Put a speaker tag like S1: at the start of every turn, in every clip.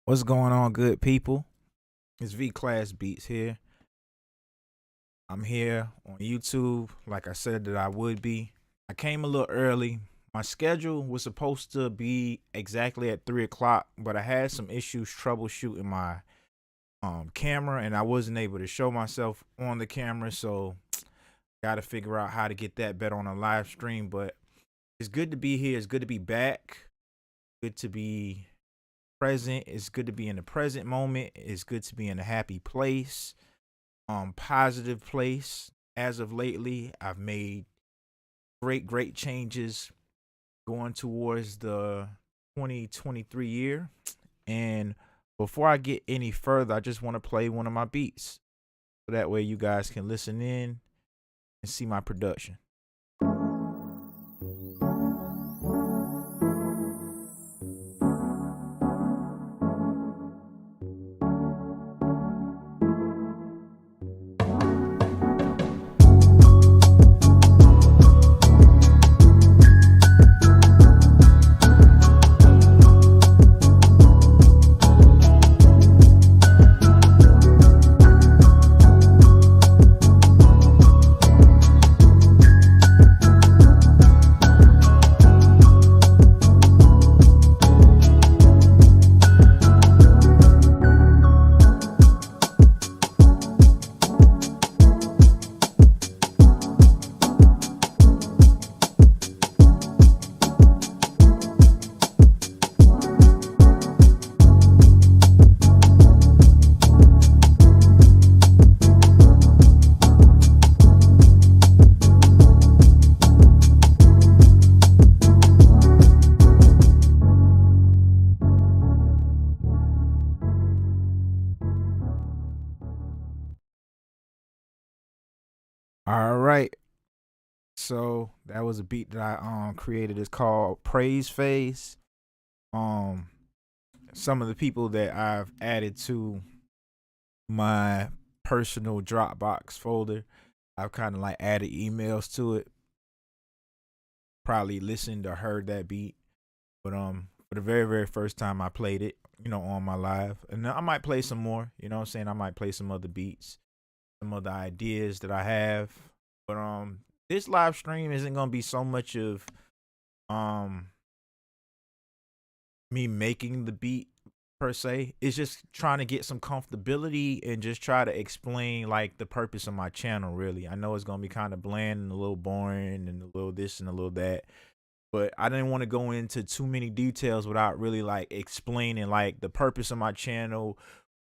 S1: What's going on, good people? It's Vclass Beats here. I'm here on YouTube, like I said that I would be. I came a little early. My schedule was supposed to be exactly at 3 o'clock, but I had some issues troubleshooting my camera, and I wasn't able to show myself on the camera. So, got to figure out how to get that better on a live stream. But it's good to be here. It's good to be back. Good to be present. It's good to be in the present moment. It's good to be in a happy place, positive place. As of lately, I've made great changes going towards the 2023 year. And before I get any further, I just want to play one of my beats so that way you guys can listen in and see my production. All right. So that was a beat that I created. It's called Praise Phase. Um some of the people that I've added to my personal Dropbox folder, I've kind of like added emails to it. Probably listened or heard that beat, but for the very first time I played it, on my live, and I might play some more. You know what I'm saying? I might play some other beats, some other ideas that I have, but this live stream isn't gonna be so much of um me making the beat per se. It's just trying to get some comfortability and just try to explain like the purpose of my channel. Really, I know it's gonna be kind of bland and a little boring and a little this and a little that, but I didn't want to go into too many details without really like explaining like the purpose of my channel,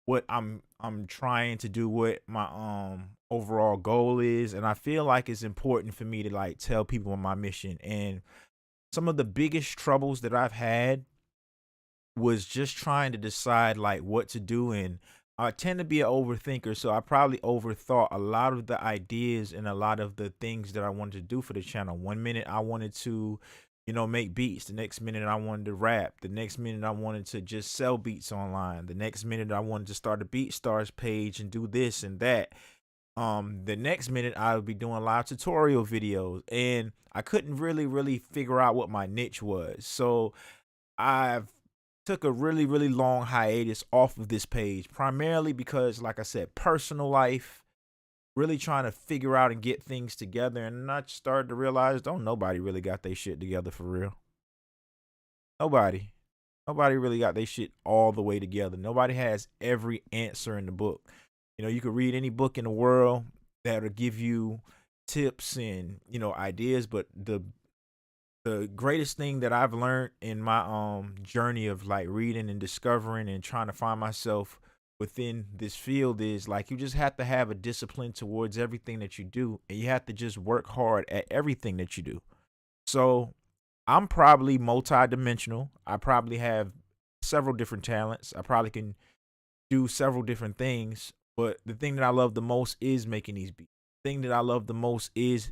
S1: what I'm trying to do, what my overall goal is. And I feel like it's important for me to like tell people my mission. And some of the biggest troubles that I've had was just trying to decide like what to do. And I tend to be an overthinker, so I probably overthought a lot of the ideas and a lot of the things that I wanted to do for the channel. One minute I wanted to, make beats. The next minute I wanted to rap. The next minute I wanted to just sell beats online. The next minute I wanted to start a BeatStars page and do this and that. The next minute I would be doing live tutorial videos, and I couldn't really figure out what my niche was. So I've took a really long hiatus off of this page, primarily because, like I said, personal life, really trying to figure out and get things together. And I started to realize, don't nobody really got their shit together for real. Nobody. Nobody really got their shit all the way together. Nobody has every answer in the book. You could read any book in the world that'll give you tips and, ideas, but the greatest thing that I've learned in my journey of like reading and discovering and trying to find myself within this field is like you just have to have a discipline towards everything that you do, and you have to just work hard at everything that you do. So I'm probably multi-dimensional. I probably have several different talents. I probably can do several different things, but the thing that I love the most is making these beats. The thing that I love the most is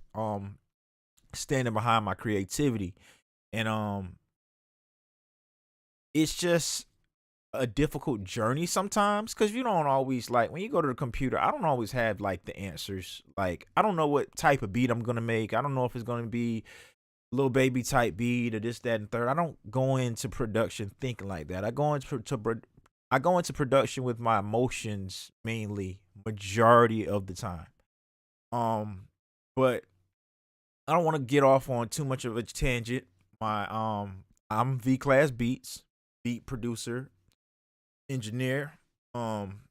S1: standing behind my creativity. And it's just a difficult journey sometimes, because you don't always, like, when you go to the computer, I don't always have like the answers. Like, I don't know what type of beat I'm gonna make. I don't know if it's gonna be little baby type beat or this, that, and third. I don't go into production thinking like that. I go into I go into production with my emotions mainly, majority of the time. Um, but I don't want to get off on too much of a tangent. I'm Vclass Beats, beat producer, engineer. Um,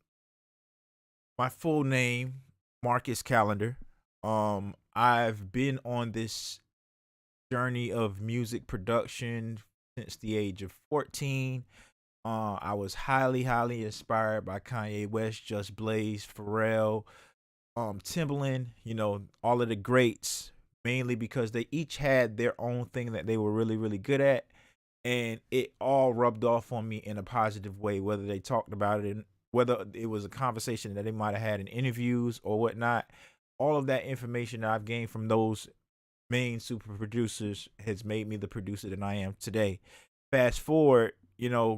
S1: my full name, Marcus Calendar. I've been on this journey of music production since the age of 14. I was highly inspired by Kanye West, Just Blaze, Pharrell, Timbaland, all of the greats, mainly because they each had their own thing that they were really good at, and it all rubbed off on me in a positive way, whether they talked about it and whether it was a conversation that they might have had in interviews or whatnot. All of that information that I've gained from those main super producers has made me the producer that I am today. Fast forward,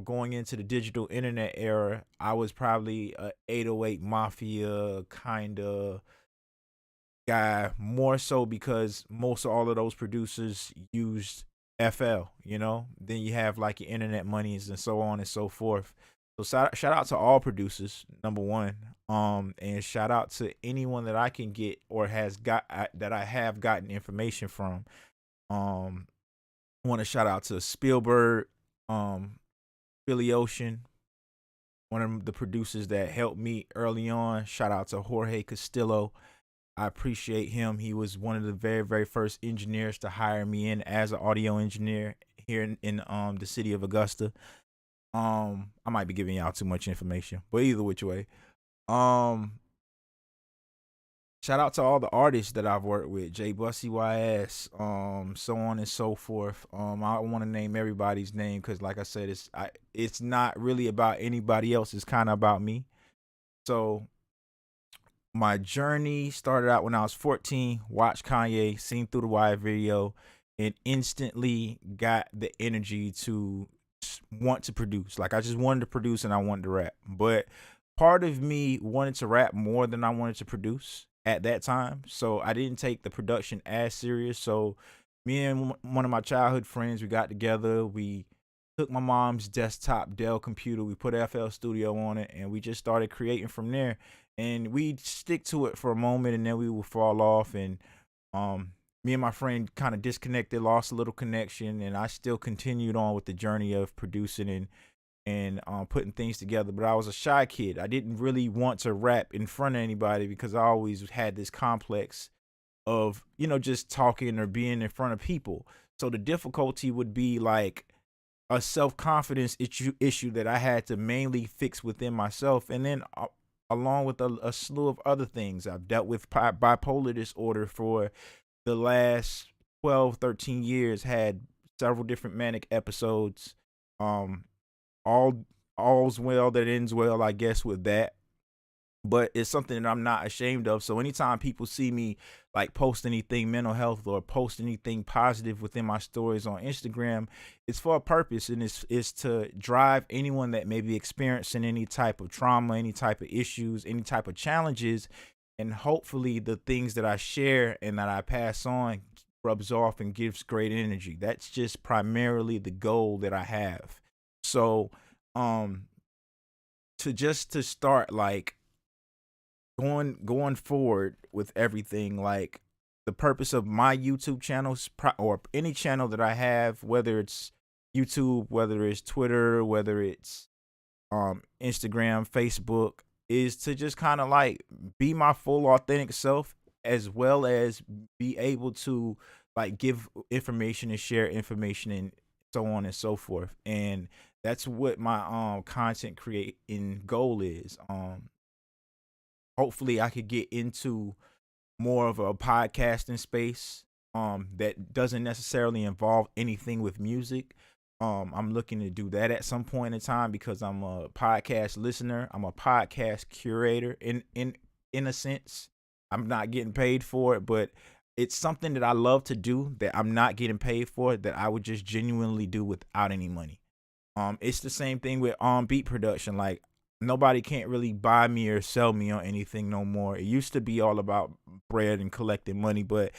S1: going into the digital internet era, I was probably a 808 Mafia kind of guy, more so because most of all of those producers used FL. Then you have like your internet monies and so on and so forth. So shout out to all producers, number one. And shout out to anyone that I can get or has got that I have gotten information from. Um, I want to shout out to Spielberg, um, Billy Ocean, one of the producers that helped me early on. Shout out to Jorge Castillo. I appreciate him. He was one of the very first engineers to hire me in as an audio engineer here in the city of Augusta. I might be giving y'all too much information, but either which way. Um, Shout out to all the artists that I've worked with, J Bussy YS, so on and so forth. I don't want to name everybody's name because, like I said, it's not really about anybody else. It's kind of about me. So my journey started out when I was 14. Watched Kanye, seen Through the Wire video, and instantly got the energy to want to produce. Like I just wanted to produce and I wanted to rap, but part of me wanted to rap more than I wanted to produce at that time. So I didn't take the production as serious. So me and one of my childhood friends, we got together. We took my mom's desktop Dell computer. We put FL Studio on it, and we just started creating from there. And we'd stick to it for a moment, and then we would fall off. And me and my friend kind of disconnected, lost a little connection, and I still continued on with the journey of producing and putting things together. But I was a shy kid. I didn't really want to rap in front of anybody because I always had this complex of, just talking or being in front of people. So the difficulty would be like a self-confidence issue that I had to mainly fix within myself. And then along with a slew of other things, I've dealt with bipolar disorder for the last 12, 13 years, had several different manic episodes. All all's well that ends well, I guess, with that. But it's something that I'm not ashamed of. So anytime people see me like post anything mental health or post anything positive within my stories on Instagram, it's for a purpose, and it's to drive anyone that may be experiencing any type of trauma, any type of issues, any type of challenges, and hopefully the things that I share and that I pass on rubs off and gives great energy. That's just primarily the goal that I have. So, um, to start like going forward with everything, like the purpose of my YouTube channels or any channel that I have, whether it's YouTube, whether it's Twitter, whether it's Instagram, Facebook, is to just kind of like be my full authentic self, as well as be able to like give information and share information and so on and so forth. And that's what my content creating goal is. Hopefully I could get into more of a podcasting space that doesn't necessarily involve anything with music. I'm looking to do that at some point in time because I'm a podcast listener. I'm a podcast curator in a sense. I'm not getting paid for it, but it's something that I love to do that I'm not getting paid for, that I would just genuinely do without any money. It's the same thing with beat production. Like nobody can't really buy me or sell me on anything no more. It used to be all about bread and collecting money, but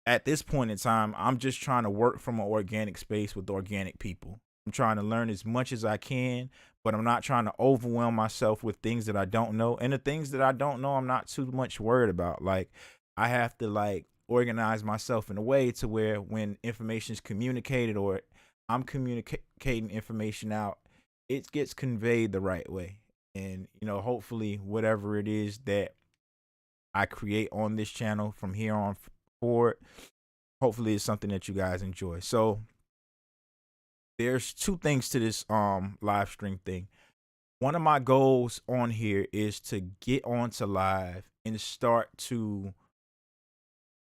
S1: at this point in time, I'm just trying to work from an organic space with organic people. I'm trying to learn as much as I can, but I'm not trying to overwhelm myself with things that I don't know. And the things that I don't know, I'm not too much worried about. Like, I have to like organize myself in a way to where when information is communicated or I'm communicating information out, it gets conveyed the right way. And, hopefully, whatever it is that I create on this channel from here on forward, hopefully it's something that you guys enjoy. So there's two things to this live stream thing. One of my goals on here is to get onto live and start to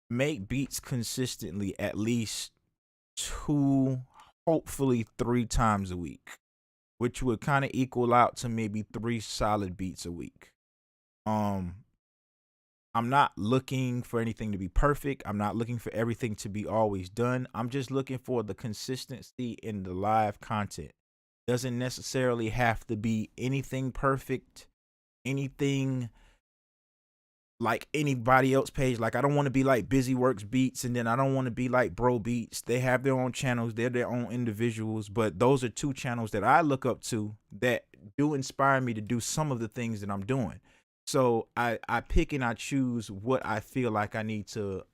S1: make beats consistently at least 2, hopefully 3 times a week, which would kind of equal out to maybe 3 solid beats a week. Um I'm not looking for anything to be perfect. I'm not looking for everything to be always done. I'm just looking for the consistency in the live content. Doesn't necessarily have to be anything perfect, anything like anybody else page. Like, I don't want to be like Busy Works Beats, and then I don't want to be like Bro Beats. They have their own channels, they're their own individuals, but those are 2 channels that I look up to that do inspire me to do some of the things that I'm doing. So I pick and I choose what I feel like I need to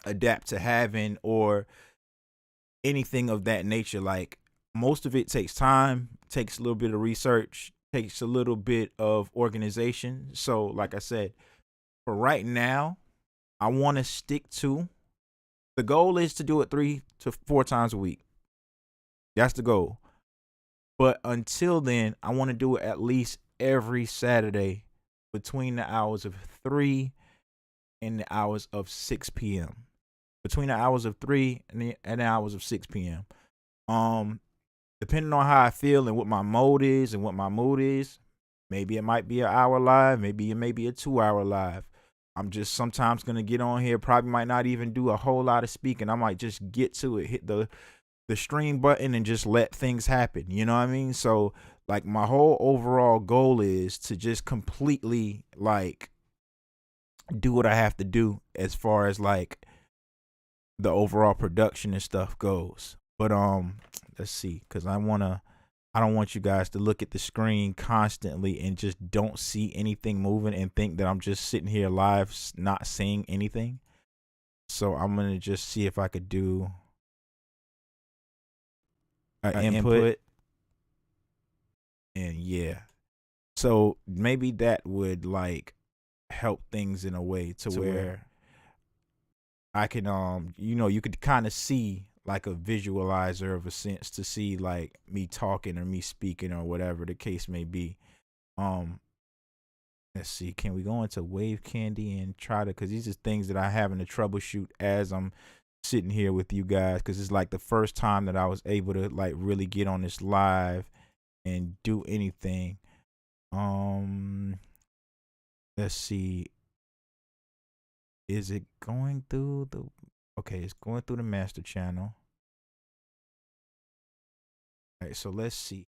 S1: adapt to having or anything of that nature. Like, most of it takes time, takes a little bit of research, takes a little bit of organization. So like I said, for right now, I want to stick to the goal is to do it 3 to 4 times a week. That's the goal. But until then, I want to do it at least every Saturday between the hours of 3 and the hours of 6 p.m. Between the hours of 3 and the hours of 6 p.m. Depending on how I feel and what my mode is and what my mood is, maybe it might be an hour live, maybe it may be a 2-hour live. I'm just sometimes gonna get on here, probably might not even do a whole lot of speaking. I might just get to it, hit the stream button and just let things happen. You know what I mean? So like my whole overall goal is to just completely like do what I have to do as far as like the overall production and stuff goes. But let's see, because I don't want you guys to look at the screen constantly and just don't see anything moving and think that I'm just sitting here live not saying anything. So I'm gonna just see if I could do an input. And yeah, so maybe that would like help things in a way to where I can you could kind of see like a visualizer of a sense to see like me talking or me speaking or whatever the case may be. Let's see, can we go into Wave Candy and try to, because these are things that I having to troubleshoot as I'm sitting here with you guys, because it's like the first time that I was able to like really get on this live and do anything. Let's see, is it going through the, okay, it's going through the master channel. All right, so let's see,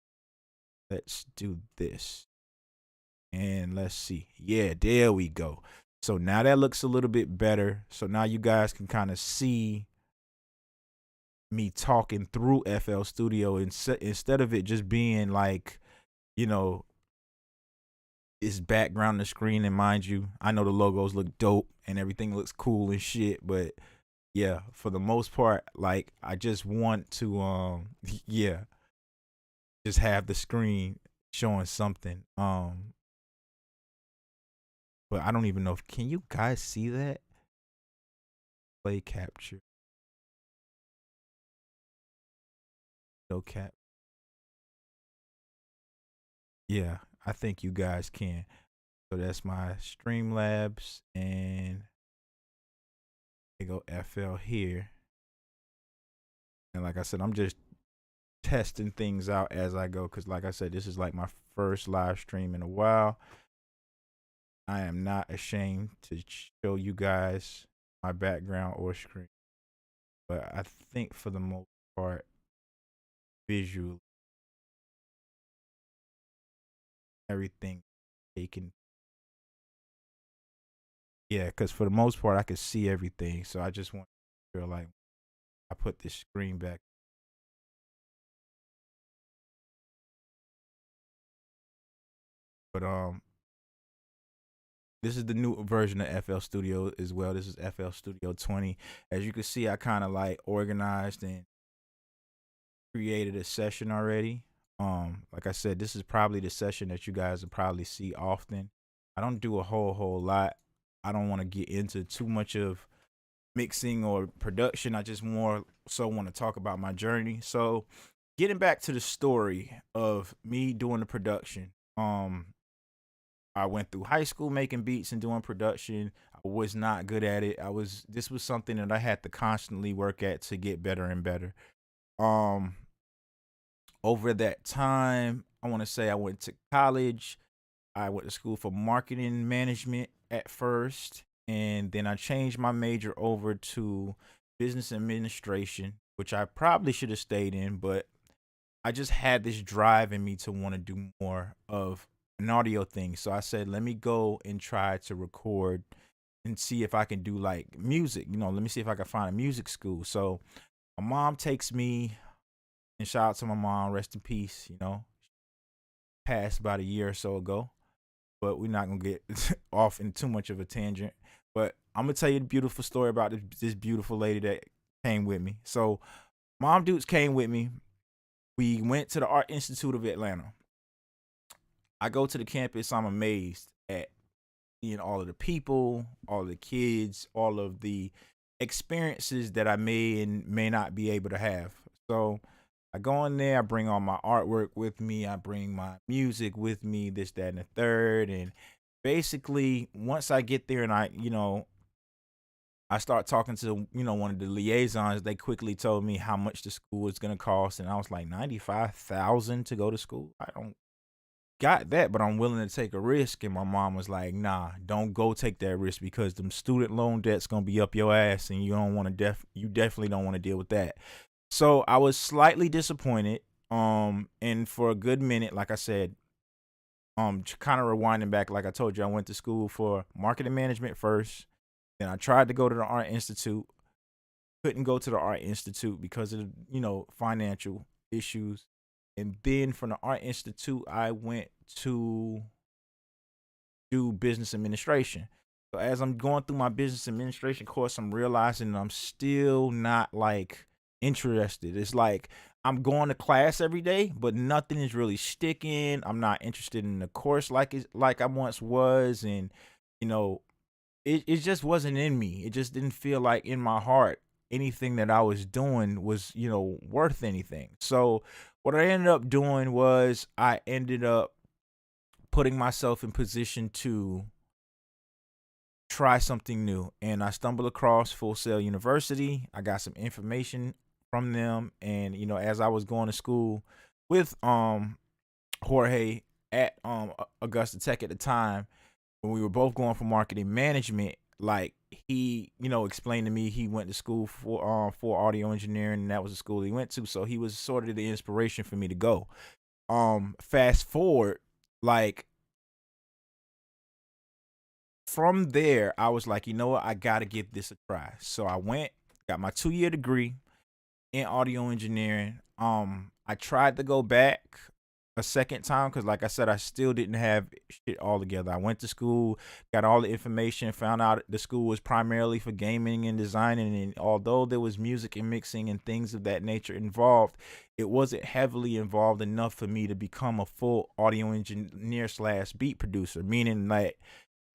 S1: let's do this. And let's see. Yeah, there we go. So now that looks a little bit better. So now you guys can kind of see me talking through FL Studio instead of it just being like, you know, it's background on the screen. And mind you, I know the logos look dope and everything looks cool and shit, but yeah, for the most part, like I just want to yeah, just have the screen showing something. But I don't even know if, can you guys see that? Play capture. No cap. Yeah, I think you guys can. So that's my Streamlabs, and they go FL here. And like I said, I'm just testing things out as I go, because like I said, this is like my first live stream in a while. I am not ashamed to show you guys my background or screen, but I think for the most part, visually, everything taken. Yeah, because for the most part, I can see everything. So I just want to feel like I put this screen back But this is the new version of FL Studio as well. This is FL Studio 20. As you can see, I kind of like organized and created a session already. Like I said, this is probably the session that you guys will probably see often. I don't do a whole lot. I don't want to get into too much of mixing or production. I just more so want to talk about my journey. So, getting back to the story of me doing the production. I went through high school making beats and doing production. I was not good at it. This was something that I had to constantly work at to get better and better. Um Over that time, I want to say I went to college. I went to school for marketing management at first, and then I changed my major over to business administration, which I probably should have stayed in, but I just had this drive in me to want to do more of an audio thing. So I said, let me go and try to record and see if I can do like music. Let me see if I can find a music school. So my mom takes me, and shout out to my mom, rest in peace, passed about a year or so ago. But we're not gonna get off in too much of a tangent. But I'm gonna tell you the beautiful story about this beautiful lady that came with me. So mom dudes came with me. We went to the Art Institute of Atlanta. I go to the campus. I'm amazed at seeing all of the people, all of the kids, all of the experiences that I may and may not be able to have. So I go in there, I bring all my artwork with me, I bring my music with me, this, that, and the third. And basically, once I get there and I start talking to, one of the liaisons, they quickly told me how much the school was gonna cost. And I was like, 95,000 to go to school. I don't got that, but I'm willing to take a risk. And my mom was like, nah, don't go take that risk because them student loan debt's gonna be up your ass and you don't want to you definitely don't want to deal with that. So I was slightly disappointed. And for a good minute, like I said, kind of rewinding back, like I told you, I went to school for marketing management first. Then I tried to go to the Art Institute, couldn't go to the Art Institute because of financial issues. And then from the Art Institute, I went to do business administration. So as I'm going through my business administration course, I'm realizing I'm still not like interested. It's like I'm going to class every day, but nothing is really sticking. I'm not interested in the course like I once was, and you know, it just wasn't in me. It just didn't feel like in my heart anything that I was doing was, worth anything. So what I ended up doing was I ended up putting myself in position to try something new. And I stumbled across Full Sail University. I got some information from them. And, as I was going to school with Jorge at Augusta Tech at the time, when we were both going for marketing management, like he, explained to me he went to school for audio engineering, and that was the school he went to. So he was sort of the inspiration for me to go. Fast forward, like from there, I was like, you know what, I gotta give this a try. So I went, got my 2-year degree in audio engineering. I tried to go back a second time because, like I said, I still didn't have shit all together. I went to school, got all the information, found out the school was primarily for gaming and designing, and although there was music and mixing and things of that nature involved, it wasn't heavily involved enough for me to become a full audio engineer slash beat producer, meaning like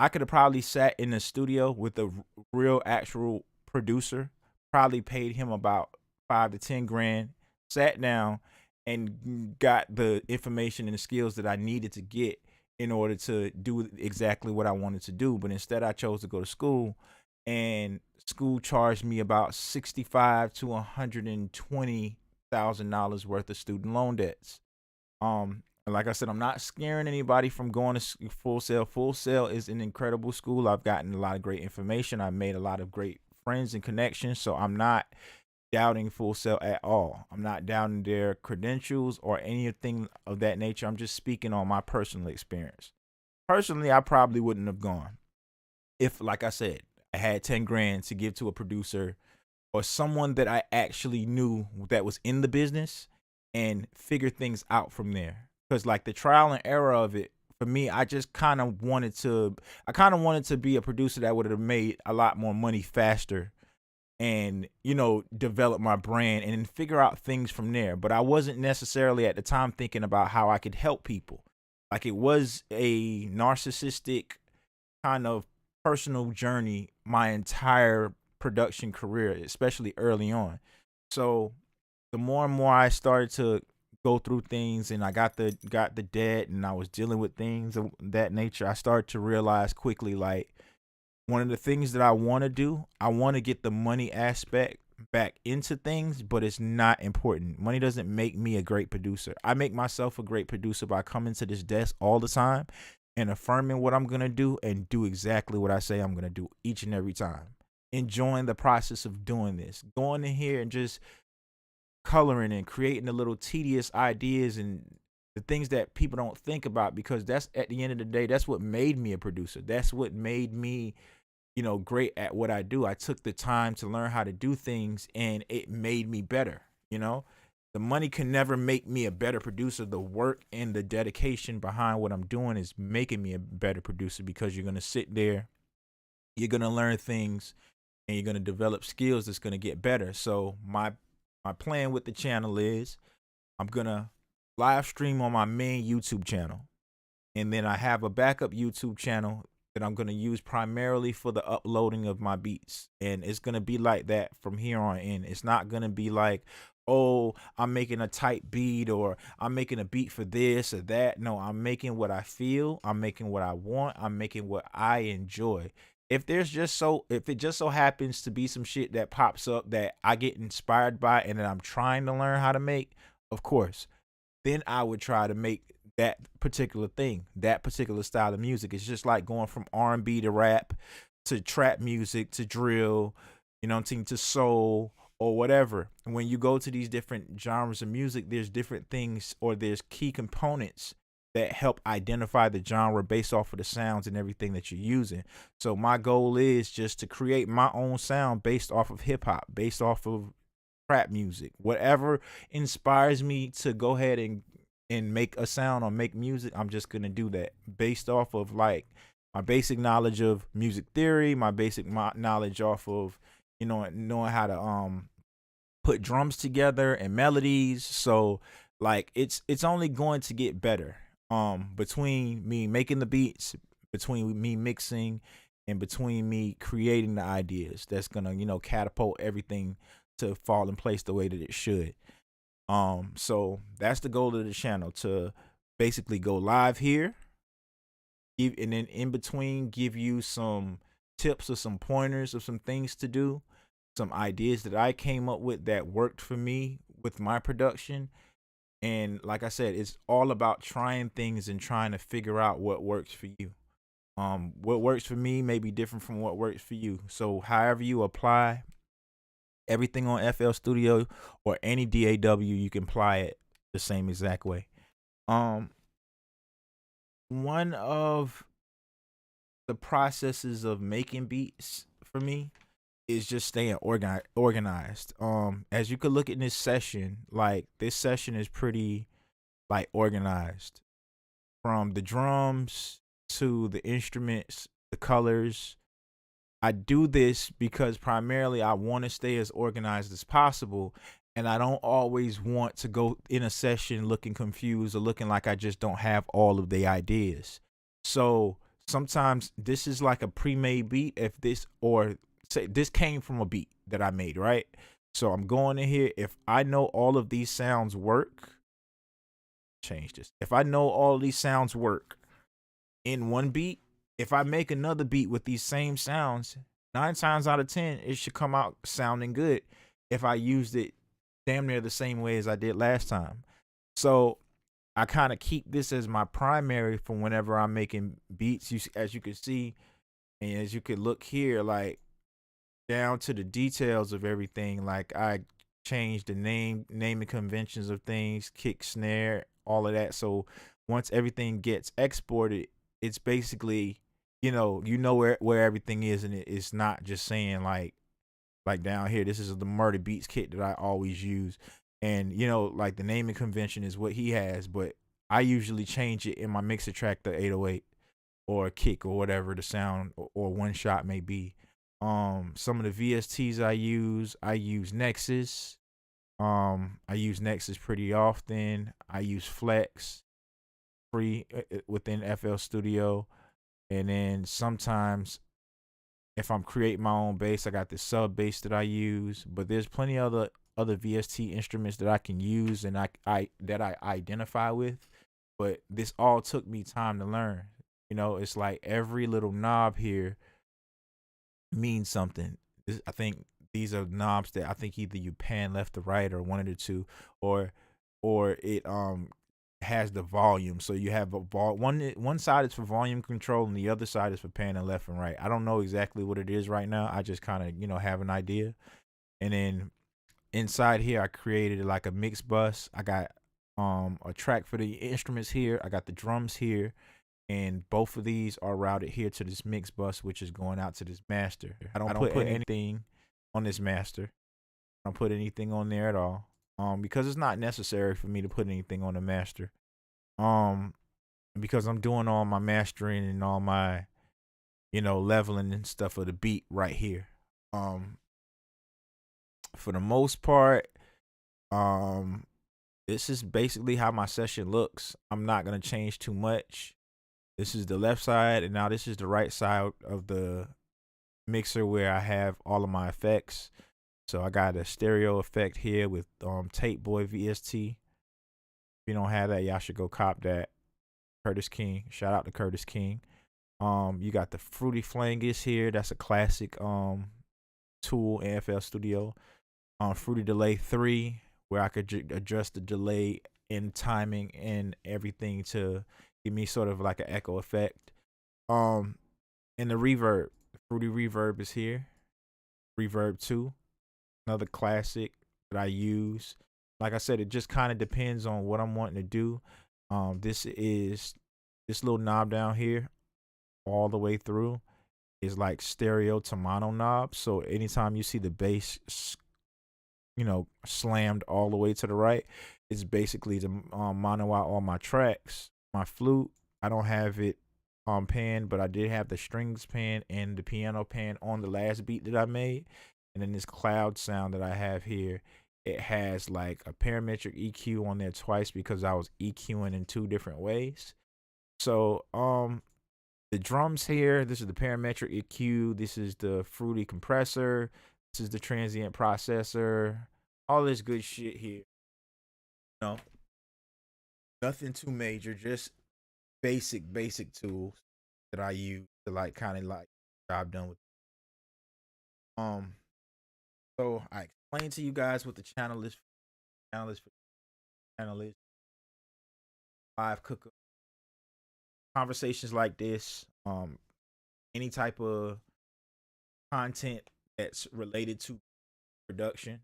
S1: I could have probably sat in the studio with a real actual producer, probably paid him about 5 to 10 grand, sat down and got the information and the skills that I needed to get in order to do exactly what I wanted to do. But instead I chose to go to school, and school charged me about 65 to $120,000 worth of student loan debts. And like I said, I'm not scaring anybody from going to Full Sail. Full Sail is an incredible school. I've gotten a lot of great information. I've made a lot of great friends and connections. So I'm not doubting Full Sail at all. I'm not doubting their credentials or anything of that nature. I'm just speaking on my personal experience. Personally, I probably wouldn't have gone if, like I said, I had 10 grand to give to a producer or someone that I actually knew that was in the business and figure things out from there. Because like the trial and error of it for me, I just kind of wanted to be a producer that would have made a lot more money faster and develop my brand and then figure out things from there. But I wasn't necessarily at the time thinking about how I could help people. Like, it was a narcissistic kind of personal journey my entire production career, especially early on. So the more and more I started to go through things and I got the debt and I was dealing with things of that nature, I started to realize quickly, like, one of the things that I want to do, I want to get the money aspect back into things, but it's not important. Money doesn't make me a great producer. I make myself a great producer by coming to this desk all the time and affirming what I'm going to do and do exactly what I say I'm going to do each and every time. Enjoying the process of doing this, going in here and just coloring and creating the little tedious ideas and the things that people don't think about, because that's, at the end of the day, that's what made me a producer. That's what made me great at what I do. I took the time to learn how to do things and it made me better. The money can never make me a better producer. The work and the dedication behind what I'm doing is making me a better producer, because you're going to sit there, you're going to learn things, and you're going to develop skills that's going to get better. So my plan with the channel is I'm going to live stream on my main YouTube channel. And then I have a backup YouTube channel that I'm going to use primarily for the uploading of my beats. And it's going to be like that from here on in. It's not going to be like, oh, I'm making a tight beat or I'm making a beat for this or that. No, I'm making what I feel. I'm making what I want. I'm making what I enjoy. If it just so happens to be some shit that pops up that I get inspired by and that I'm trying to learn how to make, of course, then I would try to make that particular thing, that particular style of music. It's just like going from R&B to rap to trap music to drill, to soul or whatever. And when you go to these different genres of music, there's different things, or there's key components that help identify the genre based off of the sounds and everything that you're using. So my goal is just to create my own sound based off of hip hop, based off of trap music, whatever inspires me to go ahead and make a sound or make music. I'm just gonna do that based off of like my basic knowledge of music theory, my basic knowledge off of knowing how to put drums together and melodies. So like it's only going to get better between me making the beats, between me mixing, and between me creating the ideas. That's gonna catapult everything to fall in place the way that it should. So that's the goal of the channel, to basically go live here, and then in between give you some tips or some pointers of some things to do, some ideas that I came up with that worked for me with my production. And like I said, it's all about trying things and trying to figure out what works for you. What works for me may be different from what works for you. So however you apply everything on FL Studio or any DAW, you can apply it the same exact way. One of the processes of making beats for me is just staying organized. As you could look at this session, like this session is pretty like organized, from the drums to the instruments, the colors. I do this because primarily I want to stay as organized as possible, and I don't always want to go in a session looking confused or looking like I just don't have all of the ideas. So sometimes this is like a pre-made beat. If this, or say this came from a beat that I made, right? So I'm going in here. If I know all of these sounds work, change this. If I know all these sounds work in one beat, if I make another beat with these same sounds, 9 times out of 10, it should come out sounding good if I used it damn near the same way as I did last time. So I kind of keep this as my primary for whenever I'm making beats. As you can see, and as you could look here, like down to the details of everything. Like I changed the naming conventions of things, kick, snare, all of that. So once everything gets exported, it's basically where everything is, and it's not just saying like down here, this is the Murder Beats kit that I always use, and like the naming convention is what he has, but I usually change it in my mixer track to 808 or a kick or whatever the sound or one shot may be. Some of the VSTs I use Nexus. I use Nexus pretty often. I use Flex free within FL Studio, and then sometimes if I'm creating my own bass, I got the sub bass that I use. But there's plenty of other VST instruments that I can use and I that I identify with. But this all took me time to learn. You know, it's like every little knob here means something. I think these are knobs that I think either you pan left to right or one of the two, or it has the volume. So you have one side is for volume control and the other side is for panning left and right. I don't know exactly what it is right now. I just kind of have an idea. And then inside here I created like a mix bus. I got a track for the instruments here. I got the drums here, and both of these are routed here to this mix bus, which is going out to this master. I don't put anything on this master. I don't put anything on there at all. Because it's not necessary for me to put anything on the master. Because I'm doing all my mastering and all my, leveling and stuff of the beat right here. For the most part, this is basically how my session looks. I'm not gonna change too much. This is the left side, and now this is the right side of the mixer where I have all of my effects. So I got a stereo effect here with Tape Boy VST. If you don't have that, y'all should go cop that. Curtis King. Shout out to Curtis King. You got the Fruity Flangus here. That's a classic tool in FL Studio. Fruity Delay 3, where I could adjust the delay and timing and everything to give me sort of like an echo effect. And the reverb. The Fruity Reverb is here. Reverb 2. Another classic that I use. Like I said, it just kind of depends on what I'm wanting to do. This little knob down here all the way through is like stereo to mono knob. So anytime you see the bass, slammed all the way to the right, it's basically to mono out all my tracks. My flute, I don't have it pan, but I did have the strings pan and the piano pan on the last beat that I made. And then this cloud sound that I have here, it has like a parametric EQ on there twice because I was EQing in two different ways. So the drums here, this is the parametric EQ, this is the Fruity compressor, this is the transient processor, all this good shit here. No, nothing too major, just basic tools that I use to like kind of like job done with. Um, so I explained to you guys what the channel is. Channel is live cook conversations like this. Any type of content that's related to production,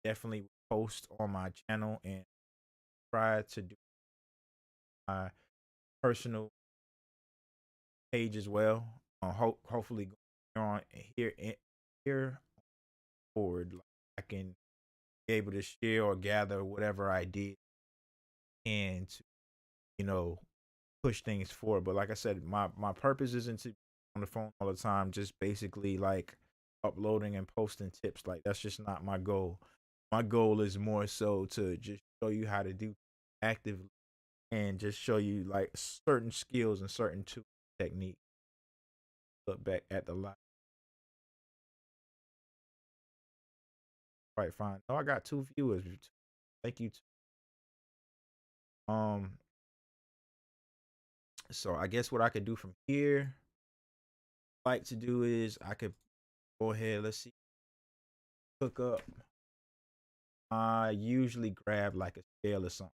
S1: definitely post on my channel and try to do my personal page as well. Hopefully, on here forward, like, I can be able to share or gather whatever I did and to, you know push things forward. But like I said, my purpose isn't to be on the phone all the time, just basically like uploading and posting tips. Like that's just not my goal. My goal is more so to just show you how to do actively and just show you like certain skills and certain techniques. Look back at the live. Right, fine. Oh, I got 2 viewers. Thank you. Um, so I guess what I could do from here, like to do is I could go ahead. Let's see, hook up. I usually grab like a scale or something.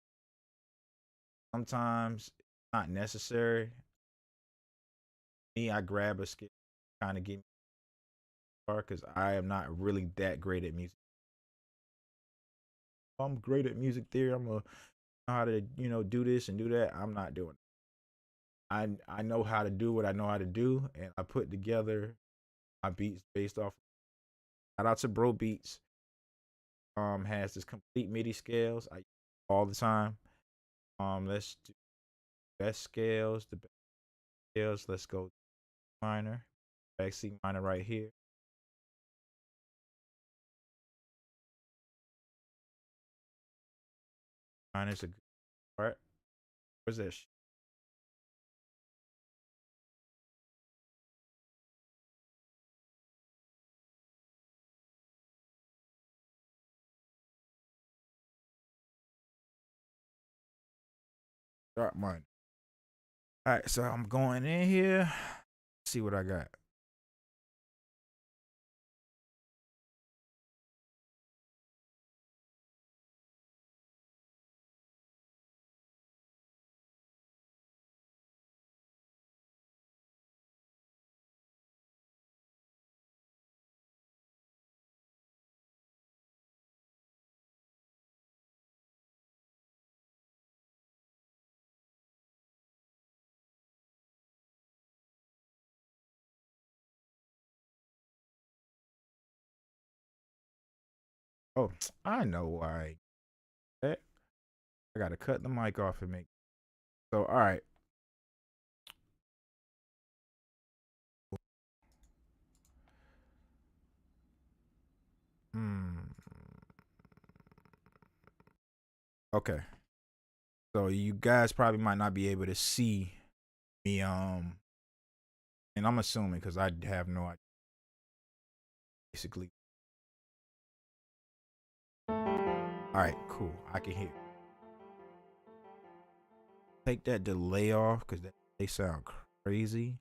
S1: Sometimes it's not necessary. Me, I grab a scale, kind of get me far because I am not really that great at music. If I'm great at music theory, I'm gonna know how to do this and do that. I'm not doing it. I know how to do what I know how to do, and I put together my beats based off. Shout out to Bro Beats. Has this complete MIDI scales I use all the time. Let's do best scales, the best scales. Let's go minor, back C minor right here. Minor's a good part. Where's that? Sharp minor. All right, so I'm going in here. See what I got. Oh, I know why. I gotta cut the mic off and make. So, all right. Hmm. Okay. So you guys probably might not be able to see me. And I'm assuming because I have no idea. Basically. All right. Cool. I can hear. Take that delay off because they sound crazy.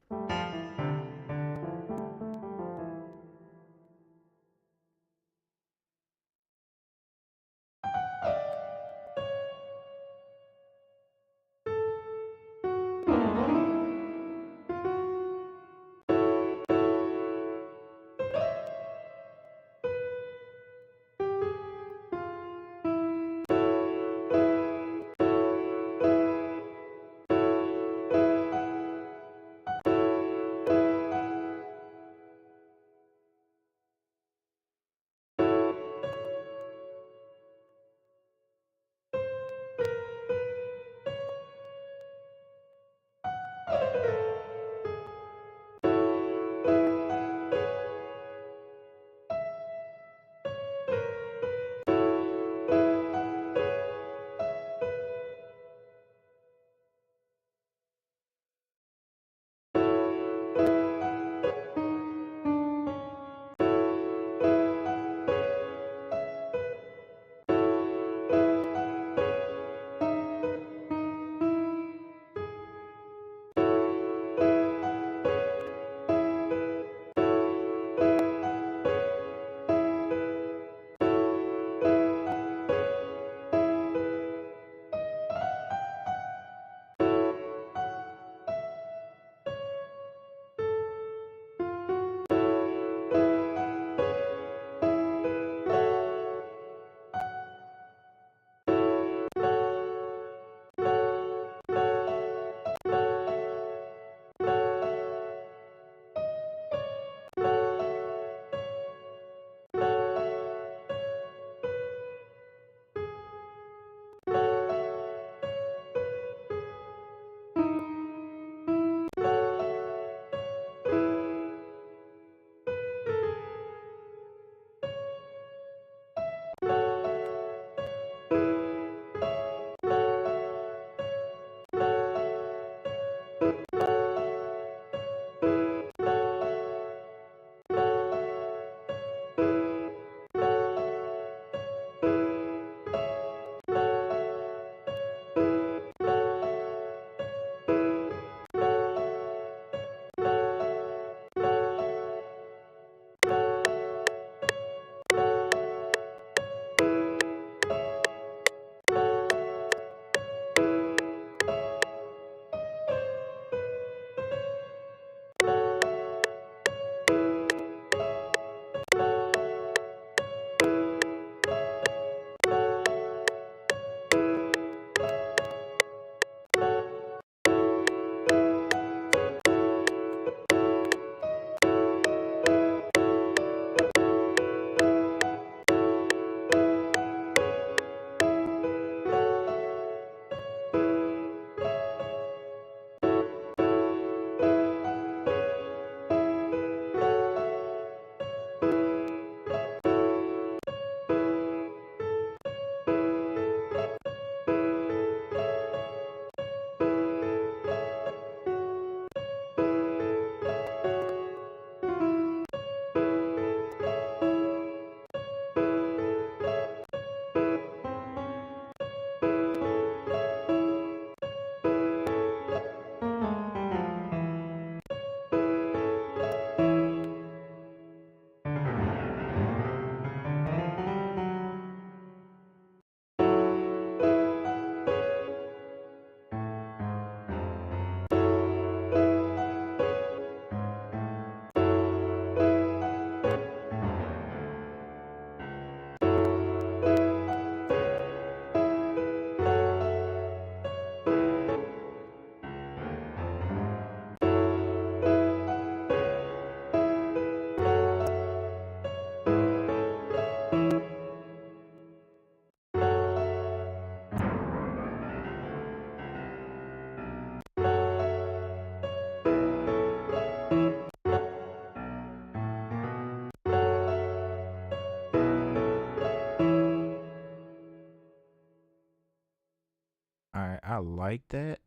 S1: like that.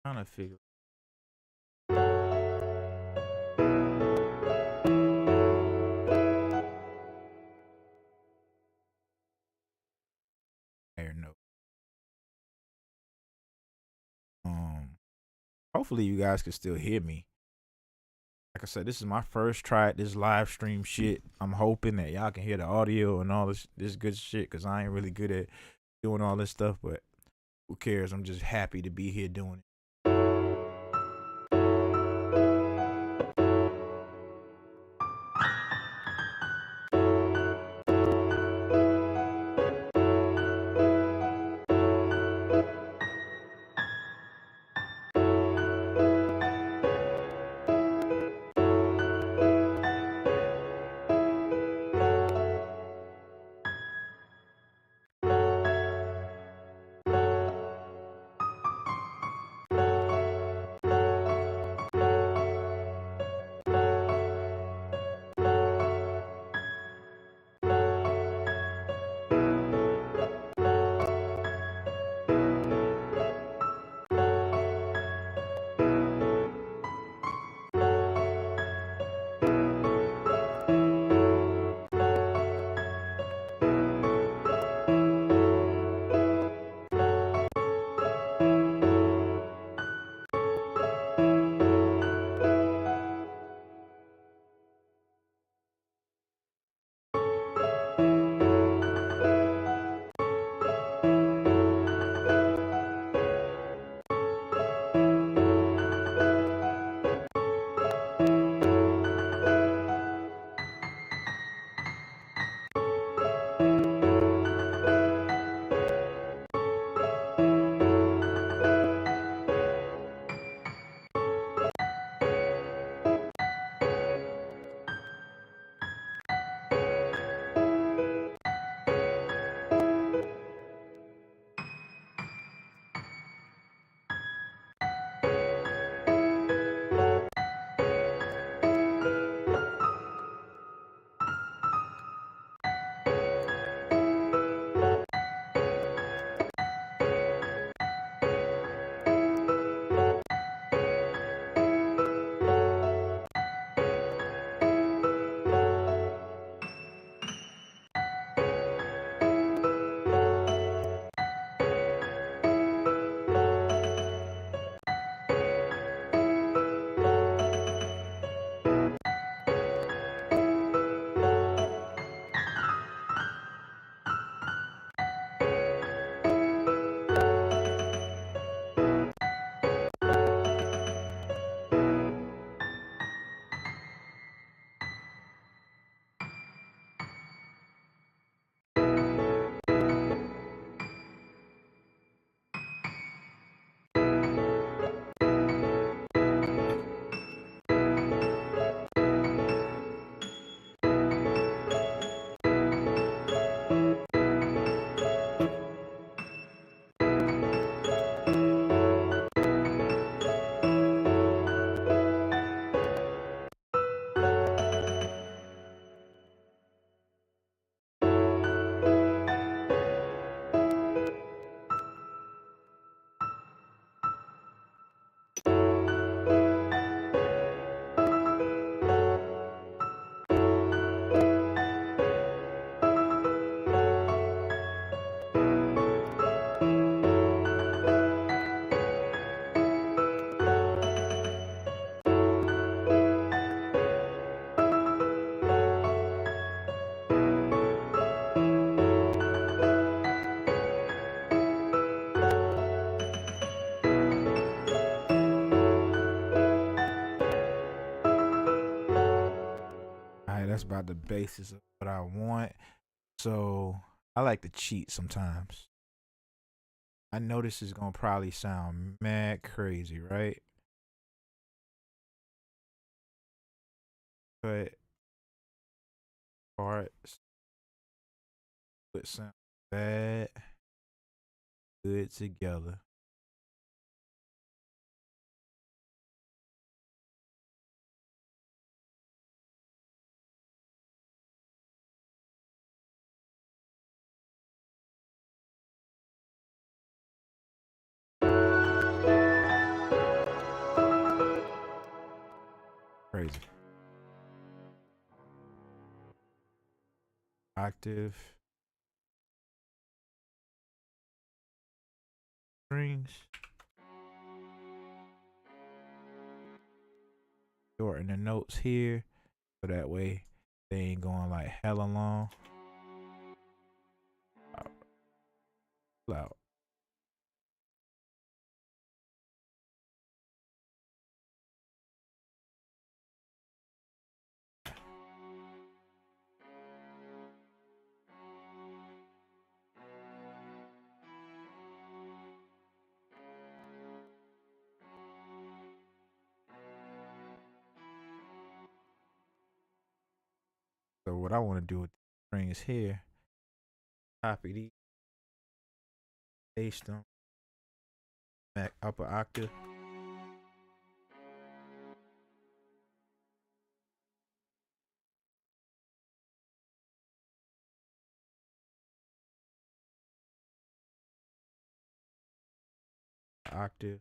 S1: Trying to figure. There, no. Um, Hopefully you guys can still hear me. Like I said, this is my first try at this live stream shit. I'm hoping that y'all can hear the audio and all this good shit, cause I ain't really good at doing all this stuff. But who cares? I'm just happy to be here doing it. All right, that's about the basis of what I want. So I like to cheat sometimes. I know this is gonna probably sound mad crazy, right? But parts would sound bad, good together. crazy. Octave strings. Shorten the notes here so that way they ain't going like hella long. Loud. So what I want to do with the strings here, copy these, paste them, back upper octave. Octave.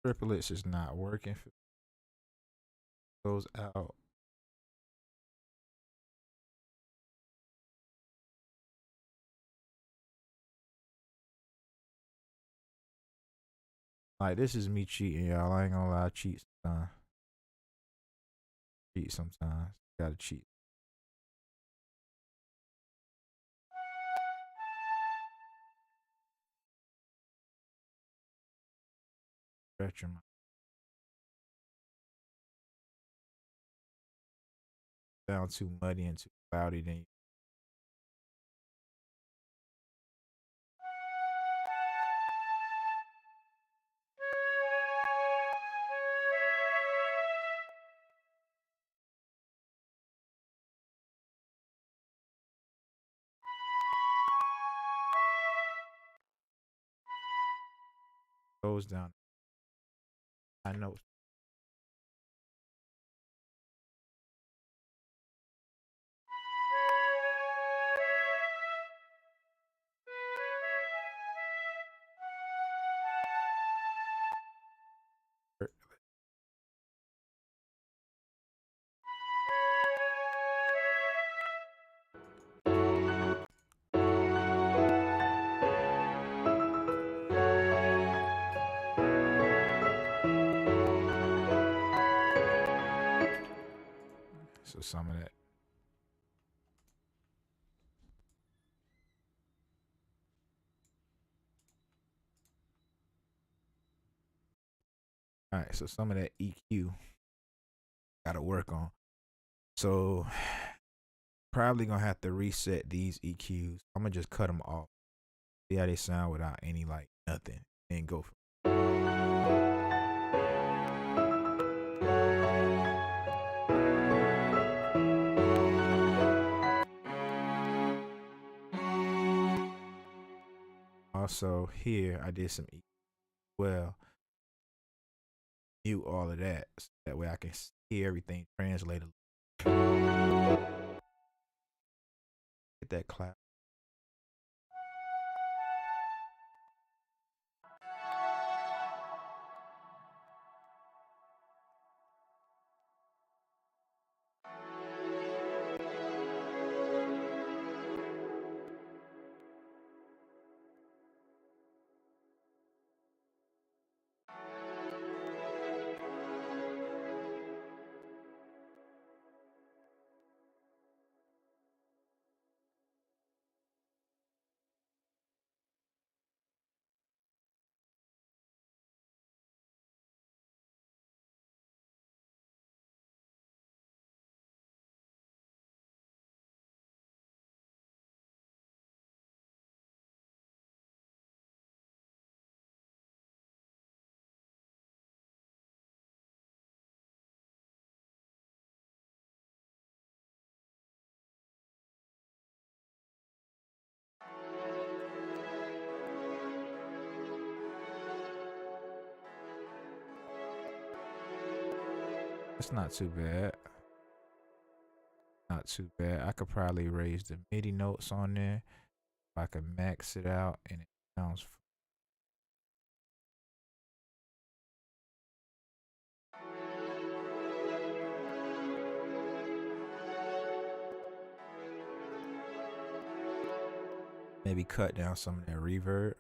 S1: Triplets is not working. Goes out. Like this is me cheating, y'all. I ain't gonna lie, I cheat sometimes. Cheat sometimes. Gotta cheat. Stretch your mind. Sound too muddy and too cloudy, then it goes down. I know. So some of that. All right, so some of that EQ gotta work on. So probably gonna have to reset these EQs. I'm gonna just cut them off. See how they sound without any like nothing, and go. Also here I did some EQ. Well, mute all of that so that way I can hear everything translated. Get that clap. It's not too bad. Not too bad. I could probably raise the MIDI notes on there. If I could max it out and it sounds. Maybe cut down some of that reverb.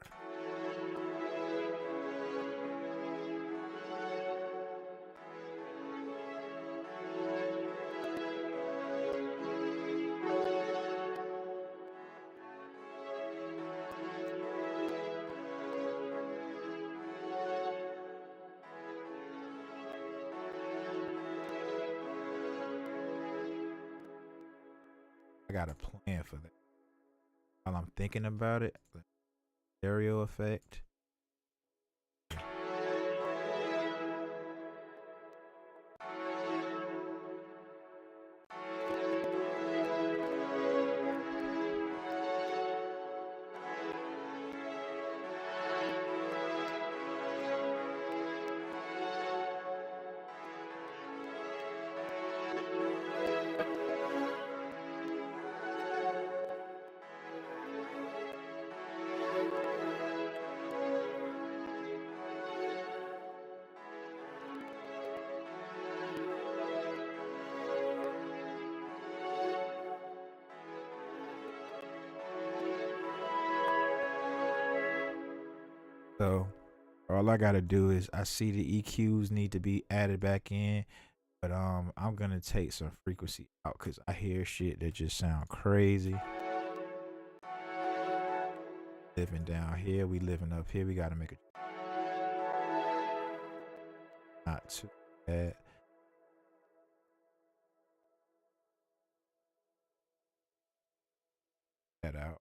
S1: I got a plan for that. While I'm thinking about it, the stereo effect. So all I gotta do is I see the EQs need to be added back in, but I'm gonna take some frequency out because I hear shit that just sound crazy. Living down here, we living up here. We gotta make it not too bad. That out.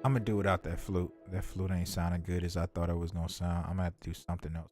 S1: I'm gonna do without that flute. That flute ain't sounding good as I thought it was gonna sound. I'm gonna have to do something else.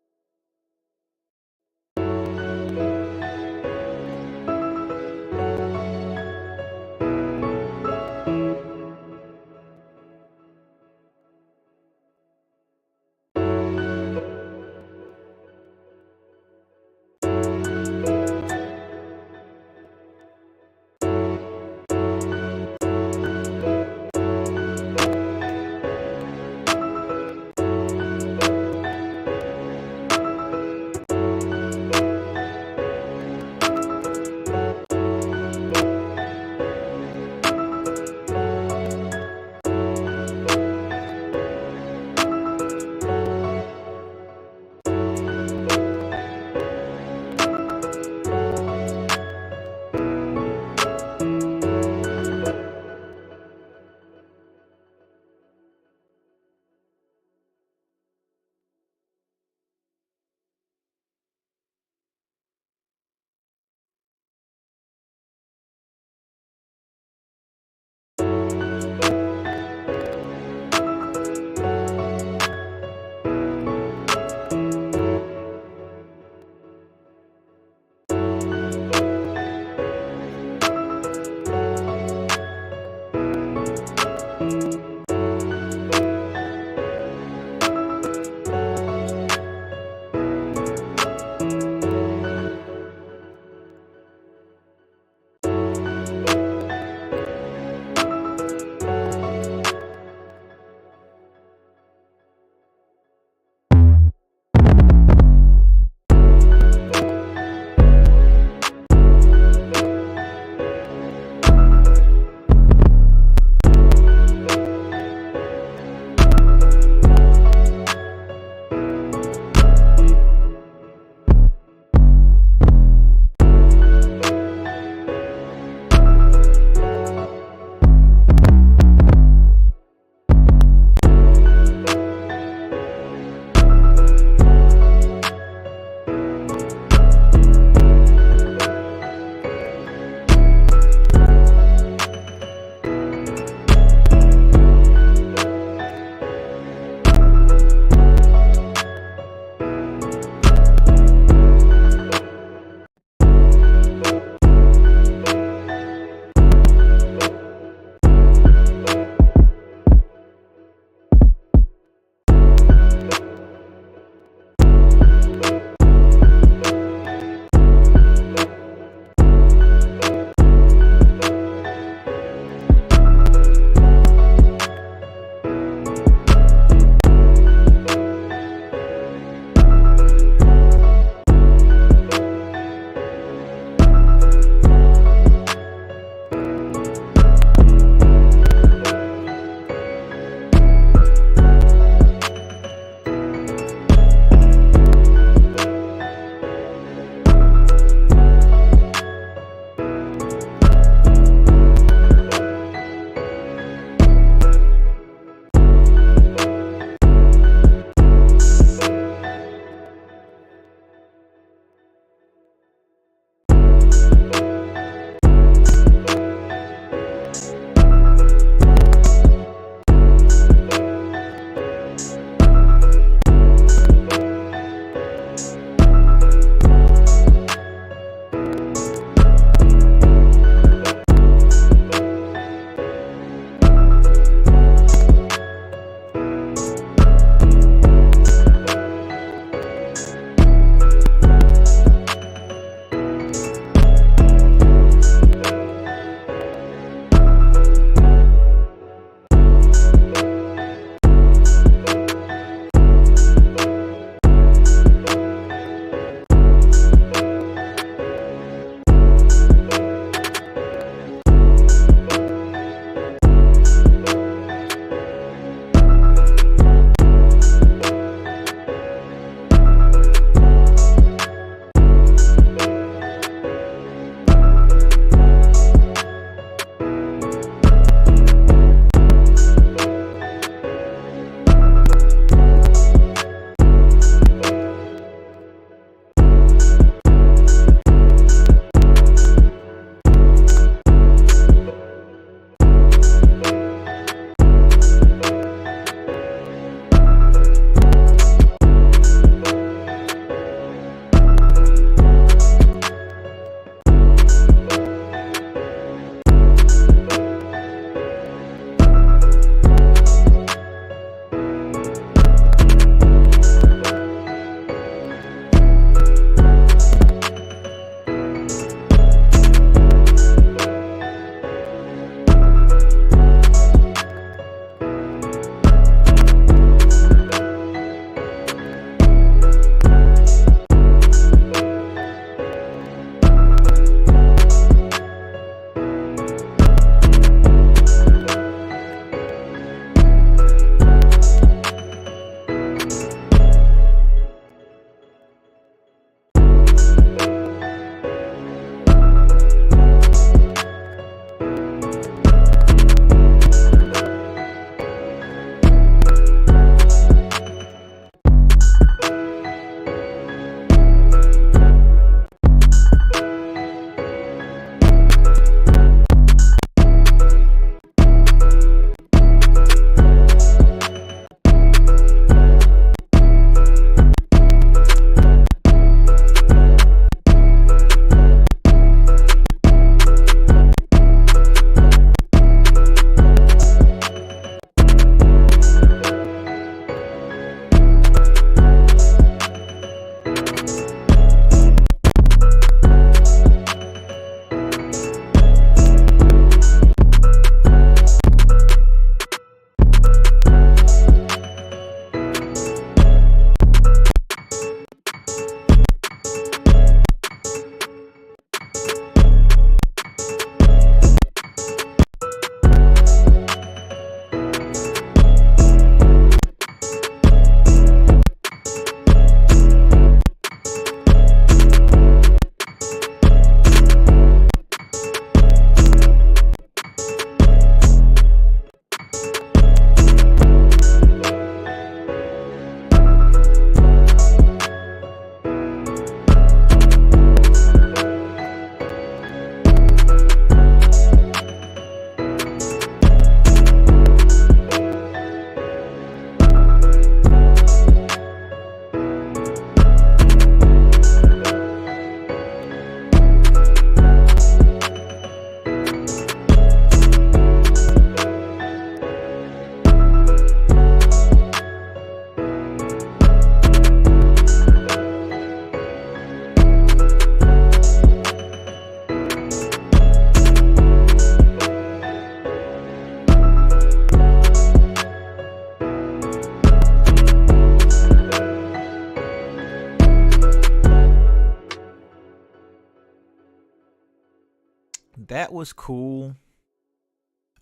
S1: That was cool.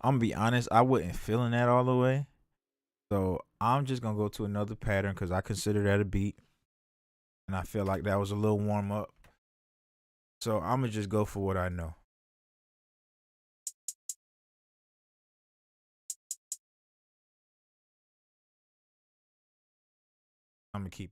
S1: I'm gonna be honest, I wasn't feeling that all the way. So I'm just gonna go to another pattern because I consider that a beat, and I feel like that was a little warm up. So I'm gonna just go for what I know. I'm gonna keep.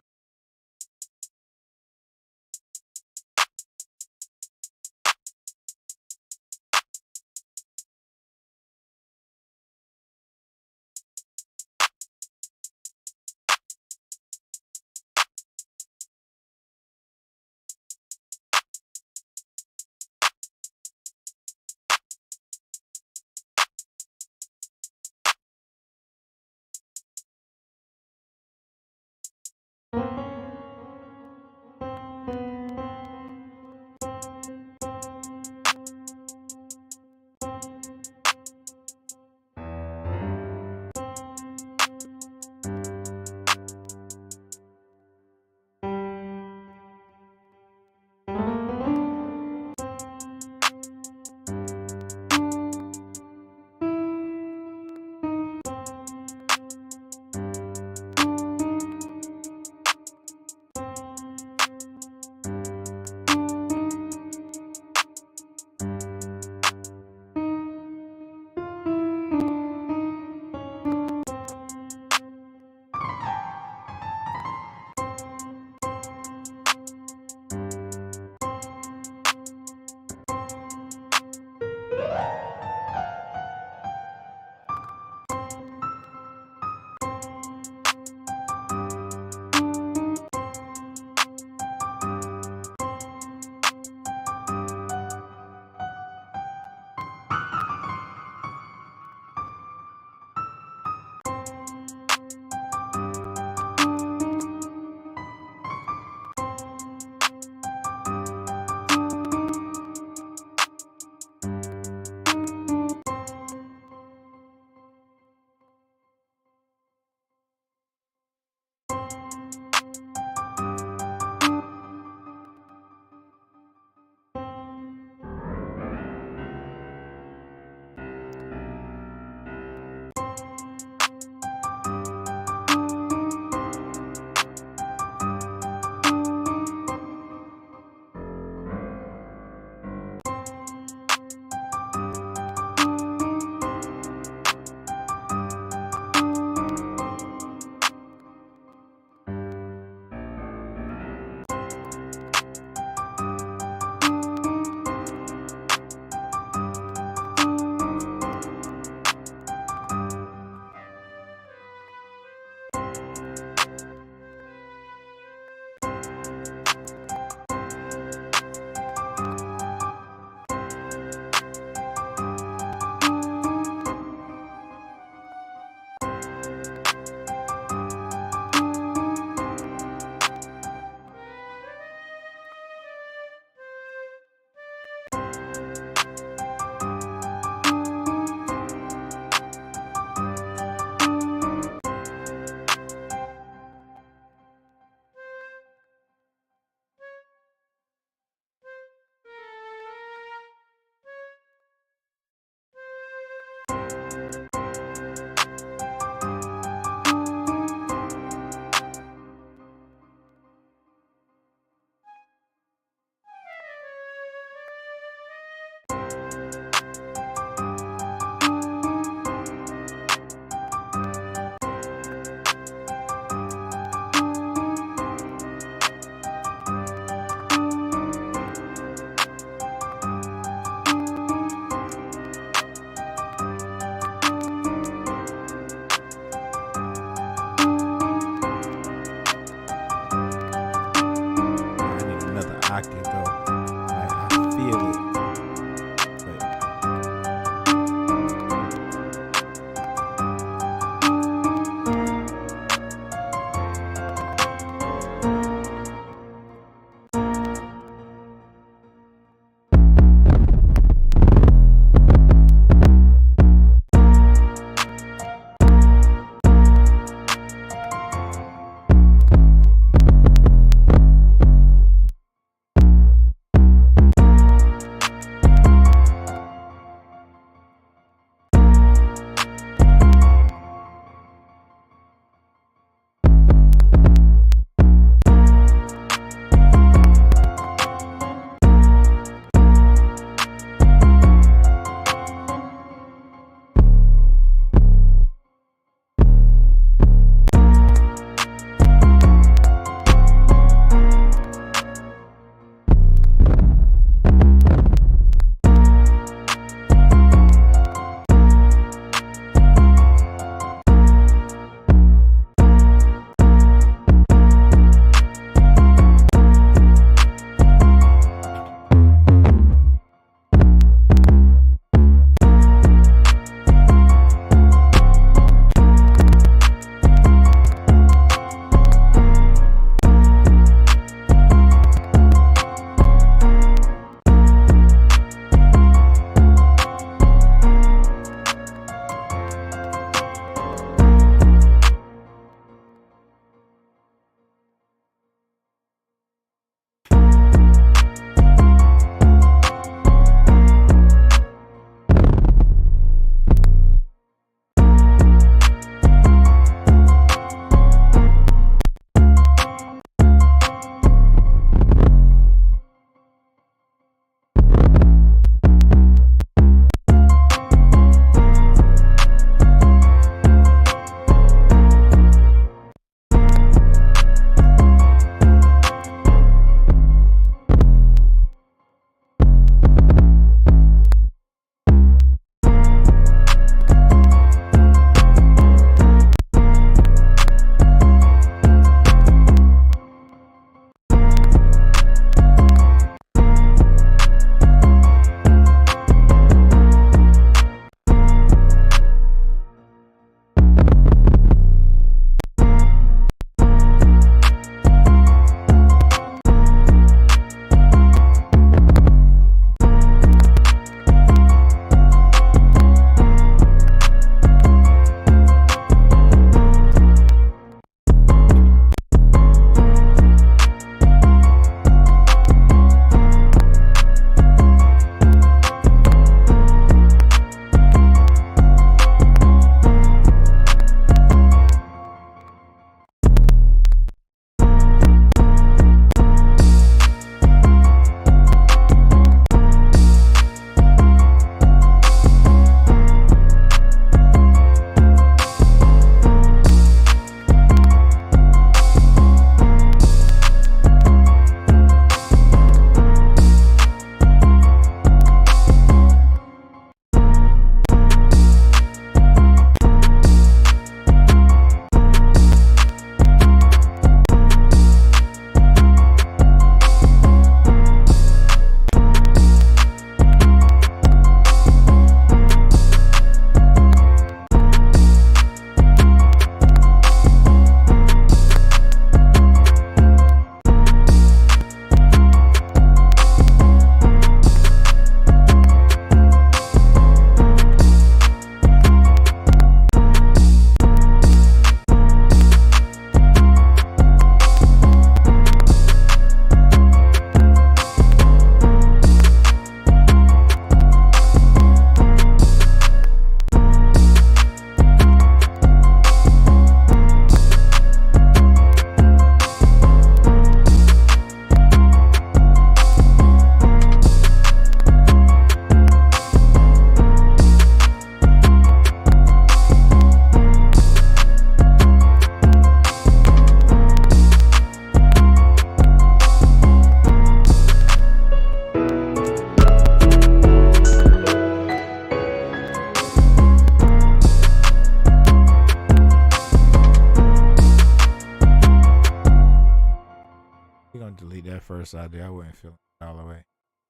S1: course I did. I wasn't feeling it all the way.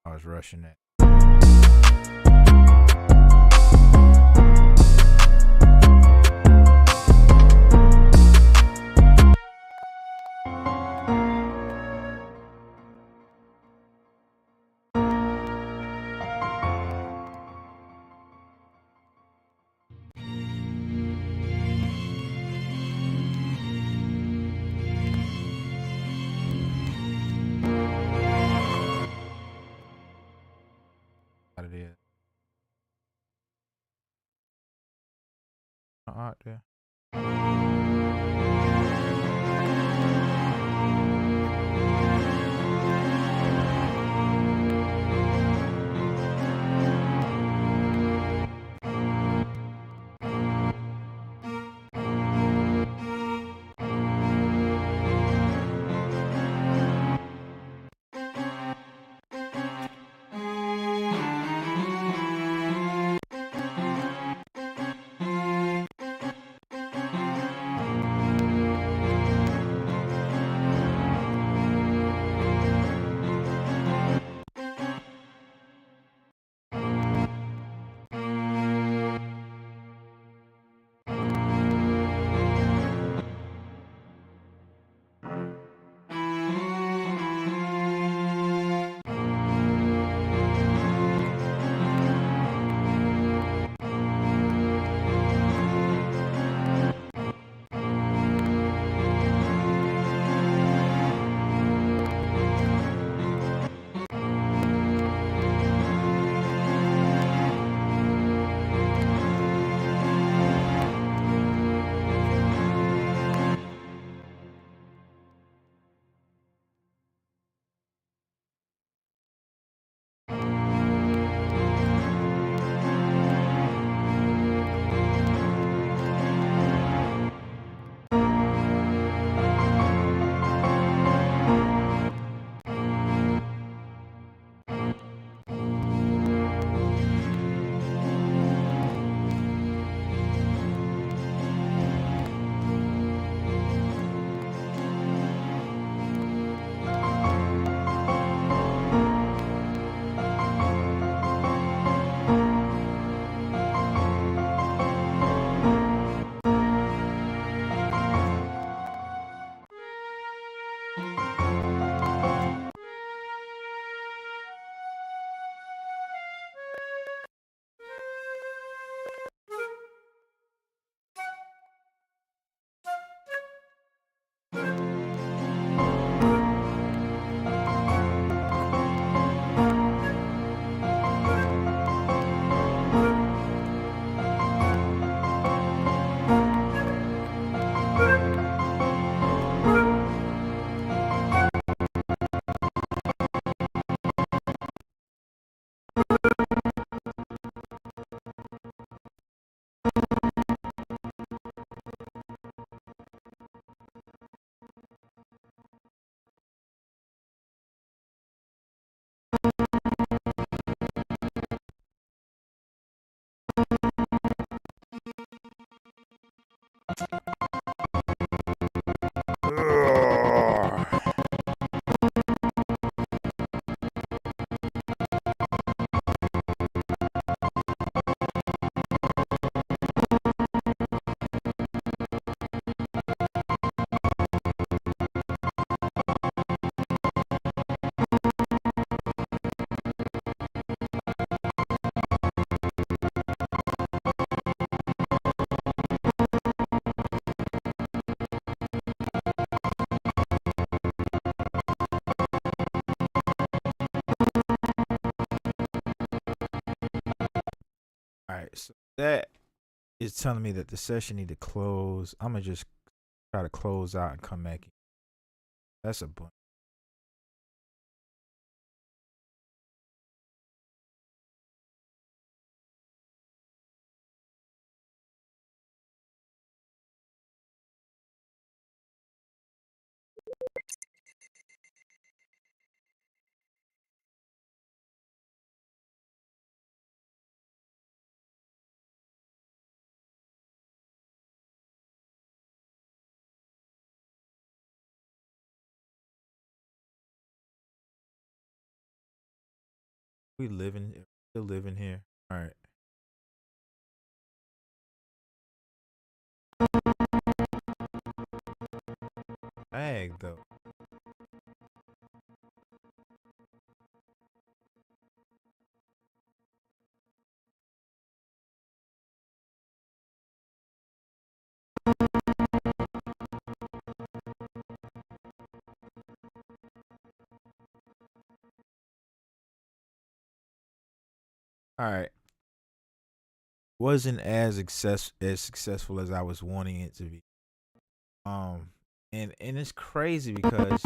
S1: I was rushing it. How it is. Out there. All right, so that is telling me that the session need to close. I'm gonna just try to close out and come back in. That's a bunch. We living, still living here. All right. Dang though. All right. Wasn't as successful as I was wanting it to be. Um, and it's crazy because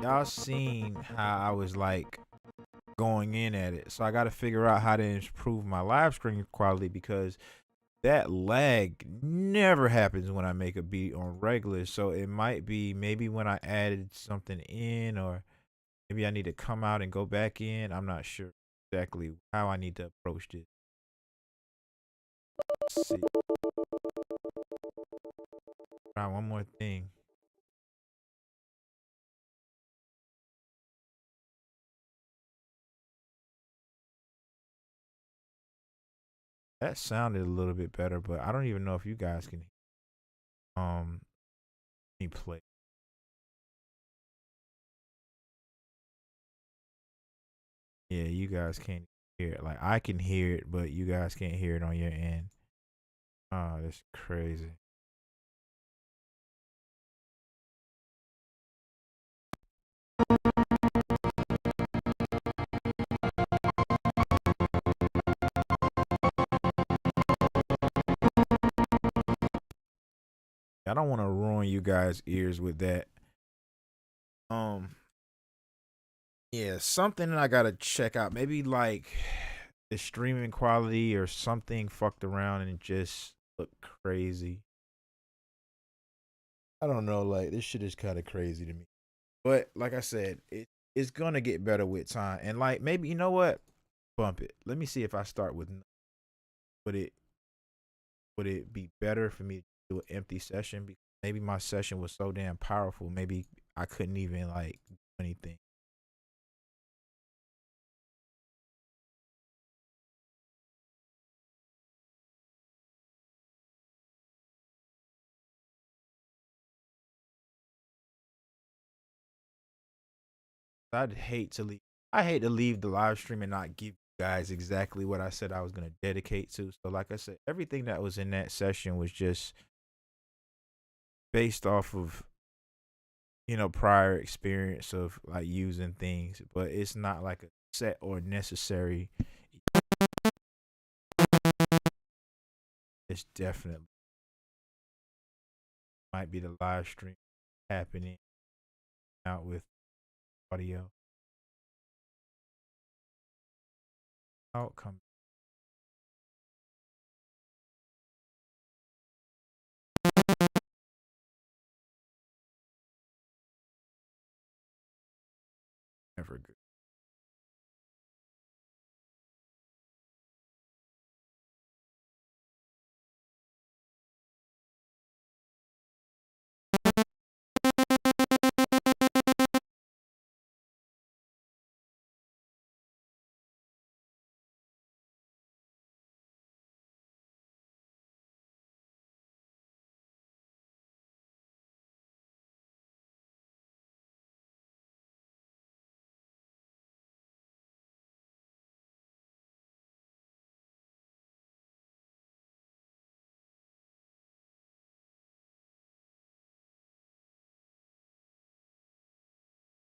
S1: y'all seen how I was like going in at it. So I got to figure out how to improve my live stream quality because that lag never happens when I make a beat on regular. So it might be maybe when I added something in, or maybe I need to come out and go back in. I'm not sure exactly how I need to approach this. Let's see. Try one more thing. That sounded a little bit better, but I don't even know if you guys can let me play. Yeah, you guys can't hear it. Like I can hear it, but you guys can't hear it on your end. Oh, that's crazy. I don't want to ruin you guys' ears with that. Um, yeah, something that I gotta check out. Maybe like the streaming quality or something fucked around and it just looked crazy. I don't know. Like this shit is kind of crazy to me. But like I said, it's gonna get better with time. And like maybe you know what? Bump it. Let me see if I start with would it would it be better for me to do an empty session? Because maybe my session was so damn powerful. Maybe I couldn't even like do anything. I'd hate to leave. I hate to leave the live stream and not give you guys exactly what I said I was gonna dedicate to. So like I said, everything that was in that session was just based off of prior experience of like using things, but it's not like a set or necessary. It's definitely might be the live stream happening out with audio outcome. Never good.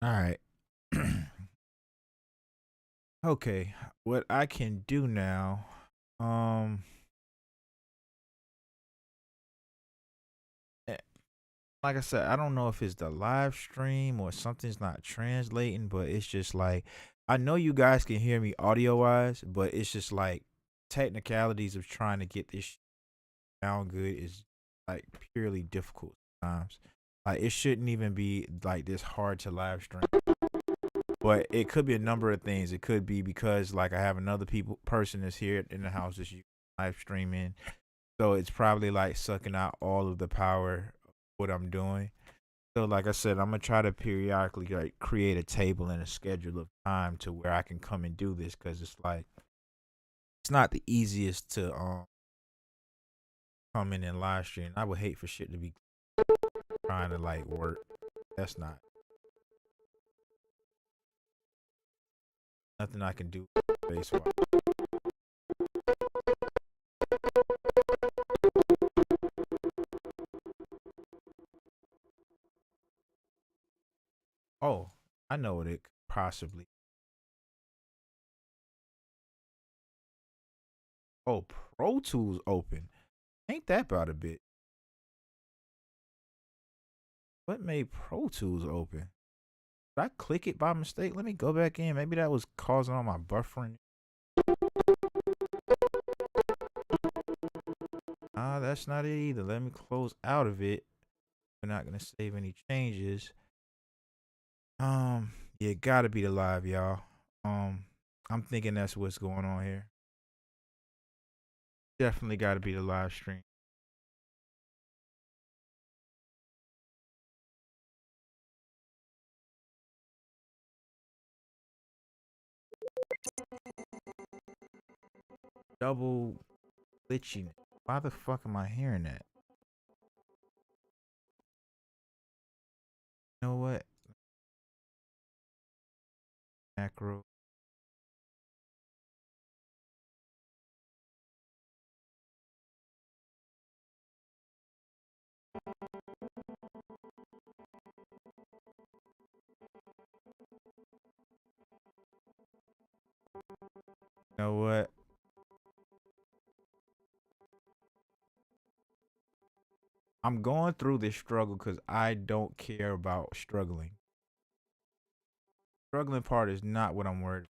S1: All right. Okay. What I can do now, um, eh, like I said, I don't know if it's the live stream or something's not translating, but it's just like I know you guys can hear me audio wise, but it's just like technicalities of trying to get this sound good is like purely difficult sometimes. Like it shouldn't even be like this hard to live stream. But it could be a number of things. It could be because like I have another person that's here in the house that's live streaming. So it's probably like sucking out all of the power of what I'm doing. So like I said, I'm gonna try to periodically like create a table and a schedule of time to where I can come and do this because it's like it's not the easiest to come in and live stream. I would hate for shit to be trying to like work. That's not nothing I can do face wise. Oh, I know what it could possibly. Oh, Pro Tools open. Ain't that about a bit? What made Pro Tools open? Did I click it by mistake? Let me go back in. Maybe that was causing all my buffering. Ah, that's not it either. Let me close out of it. We're not gonna save any changes. Yeah, gotta be the live, y'all. I'm thinking that's what's going on here. Definitely gotta be the live stream. Double glitching. Why the fuck am I hearing that? You know what? Macro. You know what? I'm going through this struggle because I don't care about struggling. Struggling part is not what I'm worried.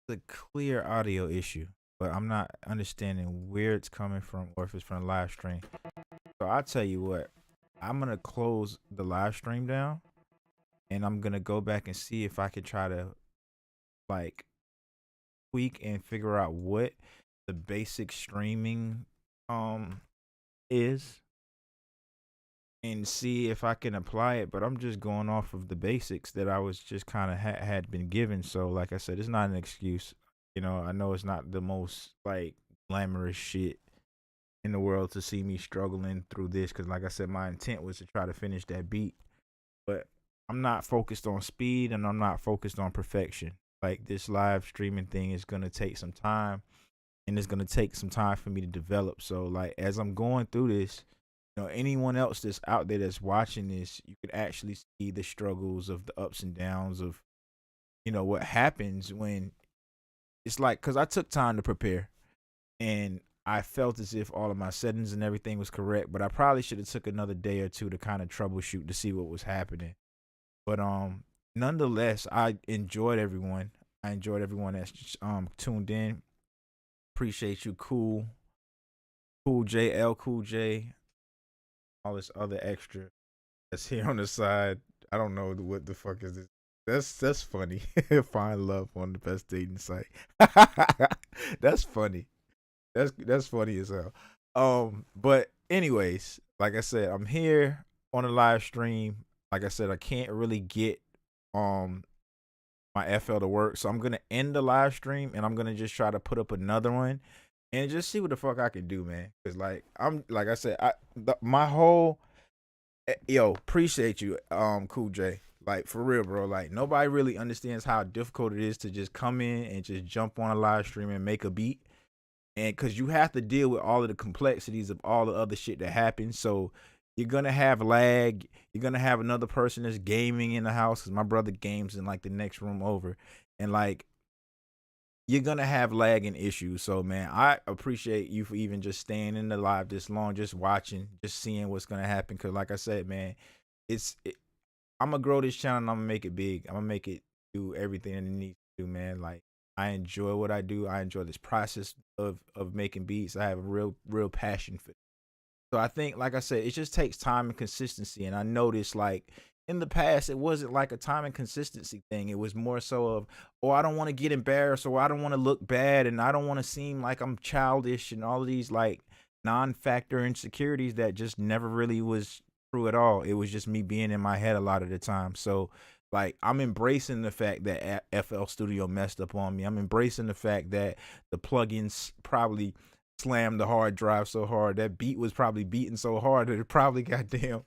S1: It's a clear audio issue, but I'm not understanding where it's coming from or if it's from the live stream. So I'll tell you what, I'm gonna close the live stream down and I'm gonna go back and see if I can try to like tweak and figure out what the basic streaming is and see if I can apply it. But I'm just going off of the basics that I was just kind of had been given. So like I said, it's not an excuse. You know, I know it's not the most like glamorous shit in the world to see me struggling through this because like I said, my intent was to try to finish that beat, but I'm not focused on speed and I'm not focused on perfection. Like this live streaming thing is gonna take some time and it's gonna take some time for me to develop. So like as I'm going through this, you know, anyone else that's out there that's watching this, you can actually see the struggles of the ups and downs of, you know, what happens when it's like because I took time to prepare and I felt as if all of my settings and everything was correct, but I probably should have took another day or two to kind of troubleshoot to see what was happening. But nonetheless, I enjoyed everyone. I enjoyed everyone that's tuned in. Appreciate you, Cool J, L Cool J, all this other extra that's here on the side. I don't know what the fuck is this. That's funny. Find love on the best dating site. That's funny. That's funny as hell. But anyways, like I said, I'm here on a live stream. Like I said, I can't really get um my FL to work, so I'm gonna end the live stream and I'm gonna just try to put up another one and just see what the fuck I can do, man. Cause like I'm like I said, my whole yo appreciate you, Cool J. Like for real, bro. Like nobody really understands how difficult it is to just come in and just jump on a live stream and make a beat and because you have to deal with all of the complexities of all the other shit that happens. So you're gonna have lag. You're gonna have another person that's gaming in the house. Cause my brother games in like the next room over, and like you're gonna have lag and issues. So man, I appreciate you for even just staying in the live this long, just watching, just seeing what's gonna happen. Cause like I said, man, I'm gonna grow this channel and I'm gonna make it big. I'm gonna make it do everything it needs to do, man. Like I enjoy what I do. I enjoy this process of making beats. I have a real passion for it. So I think, like I said, it just takes time and consistency. And I noticed like in the past it wasn't like a time and consistency thing. It was more so of, oh, I don't want to get embarrassed, or I don't want to look bad, and I don't want to seem like I'm childish, and all of these like non-factor insecurities that just never really was true at all. It was just me being in my head a lot of the time. So like I'm embracing the fact that FL Studio messed up on me. I'm embracing the fact that the plugins probably slammed the hard drive so hard, that beat was probably beating so hard that it probably goddamn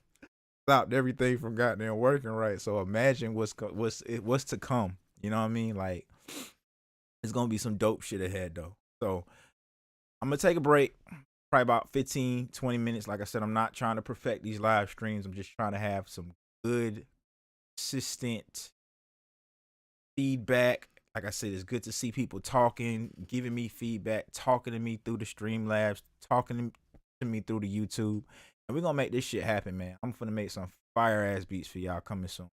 S1: stopped everything from goddamn working right. So imagine what's to come. You know what I mean? Like it's gonna be some dope shit ahead though. So I'm gonna take a break, probably about 15, 20 minutes. Like I said, I'm not trying to perfect these live streams. I'm just trying to have some good, consistent feedback. Like I said, it's good to see people talking, giving me feedback, talking to me through the Streamlabs, talking to me through the YouTube. And we're gonna make this shit happen, man. I'm gonna make some fire ass beats for y'all coming soon.